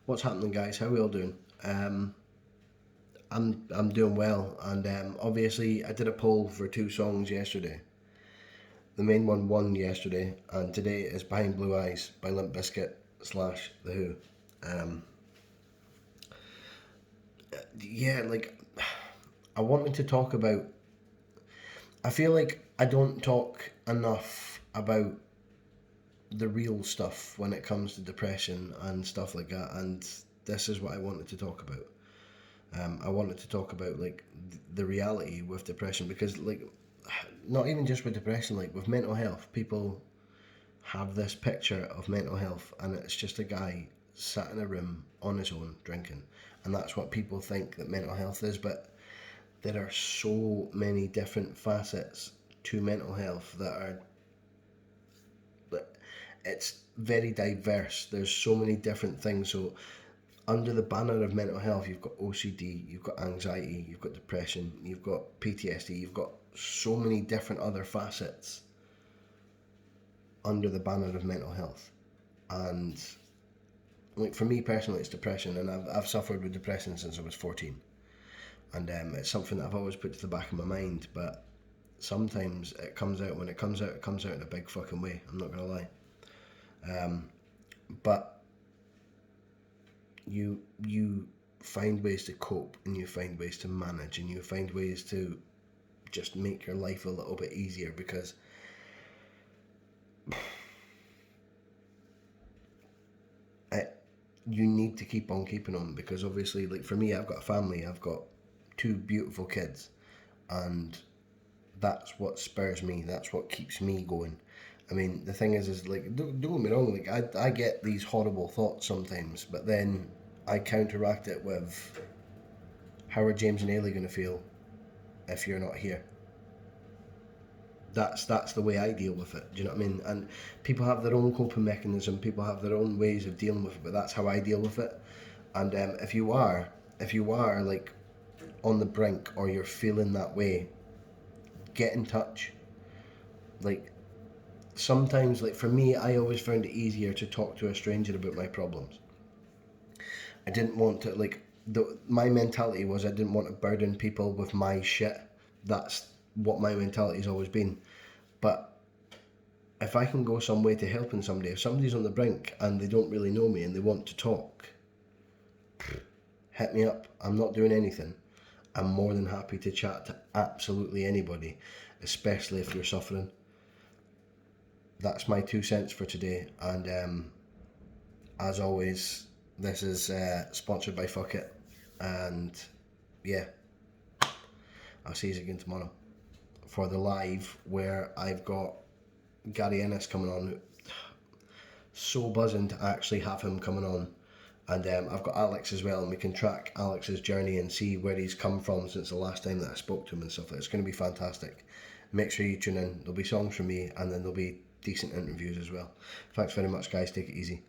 What's happening, guys? How are we all doing? I'm doing well, and obviously I did a poll for two songs yesterday. The main one won yesterday, and today is "Behind Blue Eyes" by Limp Bizkit slash The Who. Um, yeah, like I wanted to talk about. I feel like I don't talk enough about the real stuff when it comes to depression and stuff like that, and this is what I wanted to talk about. I wanted to talk about like the reality with depression because like not even just with depression, like with mental health, people have this picture of mental health and it's just a guy sat in a room on his own drinking, and that's what people think that mental health is. But there are so many different facets to mental health that are it's very diverse. There's so many different things. So under the banner of mental health, you've got OCD, you've got anxiety, you've got depression, you've got PTSD, you've got so many different other facets under the banner of mental health. And like for me personally, it's depression, and I've suffered with depression since I was 14, and it's something that I've always put to the back of my mind. But sometimes it comes out. When it comes out, it comes out in a big fucking way. I'm not gonna lie. But you find ways to cope, and you find ways to manage, and you find ways to just make your life a little bit easier because it, you need to keep on keeping on, because obviously like for me, I've got a family, I've got two beautiful kids, and that's what spurs me, that's what keeps me going. I mean, the thing is like, don't get me wrong, like I get these horrible thoughts sometimes, but then I counteract it with, how are James and Ailey going to feel if you're not here? That's the way I deal with it. Do you know what I mean? And people have their own coping mechanism. People have their own ways of dealing with it, but that's how I deal with it. And if you are like on the brink or you're feeling that way, get in touch. Like sometimes, like for me, I always found it easier to talk to a stranger about my problems. I didn't want to like my mentality was I didn't want to burden people with my shit. That's what my mentality has always been. But if I can go some way to helping somebody, if somebody's on the brink and they don't really know me and they want to talk, hit me up. I'm not doing anything. I'm more than happy to chat to absolutely anybody, especially if you're suffering. That's my 2 cents for today. And as always, this is sponsored by Fuck It. And yeah, I'll see you again tomorrow for the live where I've got Gary Ennis coming on. So buzzing to actually have him coming on. And I've got Alex as well, and we can track Alex's journey and see where he's come from since the last time that I spoke to him and stuff. It's going to be fantastic. Make sure you tune in. There'll be songs from me, and then there'll be decent interviews as well. Thanks very much, guys. Take it easy.